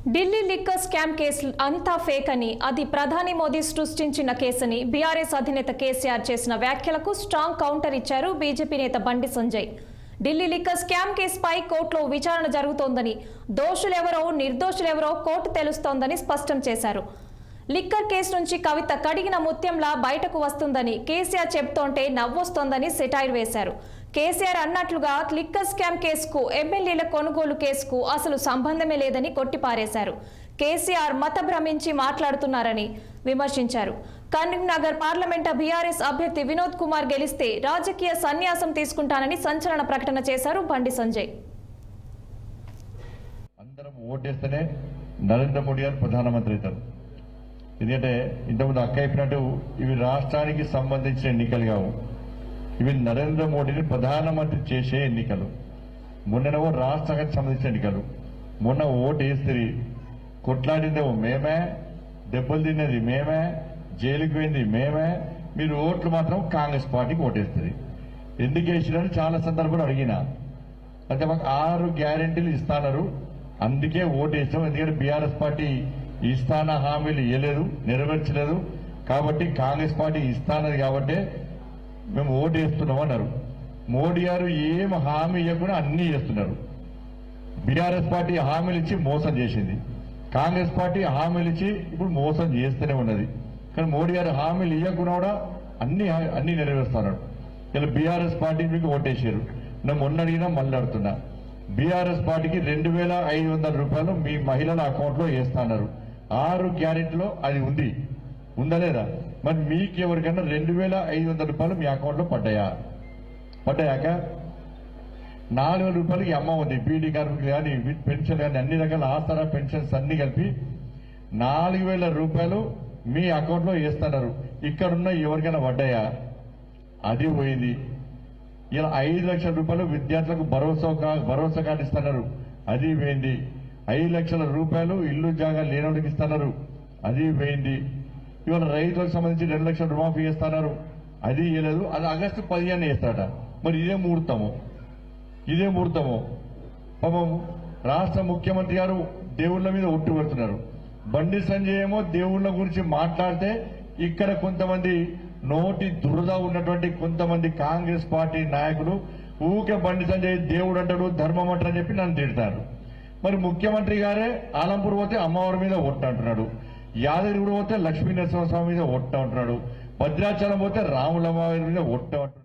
Delhi liquor scam case అంతా fake అని, అది ప్రధాని మోదీ సృష్టించిన కేసని బీఆర్ఎస్ అధినేత కేసీఆర్ చేసిన వ్యాఖ్యలకు స్ట్రాంగ్ కౌంటర్ ఇచ్చారు బీజేపీ నేత బండి సంజయ్. ఢిల్లీ లిక్కర్ స్కామ్ కేసుపై కోర్టులో విచారణ జరుగుతోందని, దోషులెవరో నిర్దోషులెవరో కోర్టు తెలుస్తోందని స్పష్టం చేశారు. లిక్కర్ కేసు నుంచి కవిత కడిగిన ముత్యంలా బయటకు వస్తుందని కేసీఆర్ చెప్తోంటే నవ్వొస్తోందని సెటైర్ వేశారు. కేసీఆర్ అన్నట్లుగా లిక్కర్ స్కామ్ కేసుకు, ఎమ్మెల్యేల కొనుగోలు కేసుకు అసలు సంబంధమే లేదని కొట్టిపారేశారు. కేసీఆర్ మత భ్రమించి మాట్లాడుతున్నారని విమర్శించారు. కరీంనగర్ పార్లమెంట్ బీఆర్ఎస్ అభ్యర్థి వినోద్ కుమార్ గెలిస్తే రాజకీయ సన్యాసం తీసుకుంటానని సంచలన ప్రకటన చేశారు బండి సంజయ్. అందరం ఓటేస్తేనే నరేంద్ర మోడీ గారు ప్రధానమంత్రి అవుతారు. ఎందుకంటే ఇంతకుముందు అక్క చెప్పినట్టు ఇవి రాష్ట్రానికి సంబంధించిన ఎన్నికలు కావు, ఇవి నరేంద్ర మోడీని ప్రధానమంత్రి చేసే ఎన్నికలు. మొన్ననేమో రాష్ట్రానికి సంబంధించిన ఎన్నికలు. మొన్న ఓటు వేస్తే కొట్లాడిందేమో మేమే, దెబ్బలు తిన్నది మేమే, జైలుకి పోయింది మేమే, మీరు ఓట్లు మాత్రం కాంగ్రెస్ పార్టీకి ఓటేస్తుంది. ఎందుకు వేసినని చాలా సందర్భాలు అడిగినా, అంటే మాకు 6 గ్యారెంటీలు ఇస్తాన్నారు, అందుకే ఓటు వేసాం. ఎందుకంటే బీఆర్ఎస్ పార్టీ ఇస్తాన హామీలు ఇవ్వలేదు, నెరవేర్చలేదు, కాబట్టి కాంగ్రెస్ పార్టీ ఇస్తానది కాబట్టి మేము ఓటు వేస్తున్నాం అన్నారు. మోడీ గారు ఏం హామీ ఇవ్వకుండా అన్నీ చేస్తున్నారు. బీఆర్ఎస్ పార్టీ హామీలు ఇచ్చి మోసం చేసింది, కాంగ్రెస్ పార్టీ హామీలు ఇచ్చి ఇప్పుడు మోసం చేస్తూనే ఉన్నది. కానీ మోడీ గారు హామీలు ఇవ్వకుండా కూడా అన్ని నెరవేరుస్తున్నారు. ఇలా బీఆర్ఎస్ పార్టీ మీకు ఓటేసారు. నేను మొన్న అడిగినా మళ్ళీ అడుగుతున్నా, బీఆర్ఎస్ పార్టీకి 2500 రూపాయలు మీ మహిళల అకౌంట్లో వేస్తున్నారు. 6 గ్యారెంటీలో అది ఉందా లేదా? మరి మీకు ఎవరికైనా 2500 రూపాయలు మీ అకౌంట్లో పడ్డాయాక 4000 రూపాయలకి అమ్మ ఉంది. బీడీ కార్మికులు కానీ, పెన్షన్ కానీ, అన్ని రకాల ఆసరా పెన్షన్స్ అన్ని కలిపి 4000 రూపాయలు మీ అకౌంట్లో వేస్తున్నారు. ఇక్కడున్న ఎవరికైనా పడ్డాయా? అది పోయింది. ఇలా 5 లక్షల రూపాయలు విద్యార్థులకు భరోసా కార్డు ఇస్తున్నారు, అది పోయింది. 5 లక్షల రూపాయలు ఇల్లు జాగా లేనోడికి ఇస్తున్నారు, అది పోయింది. ఇవాళ రైతులకు సంబంధించి 2 లక్షల రుణమాఫీ చేస్తున్నారు, అది ఇవ్వలేదు. అది ఆగస్టు 15 వేస్తాడట. మరి ఇదే ముహూర్తము పాపం రాష్ట్ర ముఖ్యమంత్రి గారు దేవుళ్ల మీద ఒట్టు పెడుతున్నారు. బండి సంజయ్ ఏమో దేవుళ్ల గురించి మాట్లాడితే, ఇక్కడ కొంతమంది నోటి దురద ఉన్నటువంటి కొంతమంది కాంగ్రెస్ పార్టీ నాయకులు ఊకే బండి సంజయ్ దేవుడు అంటాడు, ధర్మం అంటారని చెప్పి నన్ను తిడతారు. మరి ముఖ్యమంత్రి గారే ఆలంపూర్ పోతే అమ్మవారి మీద ఒట్టు అంటున్నాడు, యాదగిరి పోతే లక్ష్మీ నరసింహస్వామి మీద ఒట్టు అంటున్నాడు, భద్రాచలం పోతే రాములమ్మ మీద ఒట్టు అంటున్నాడు.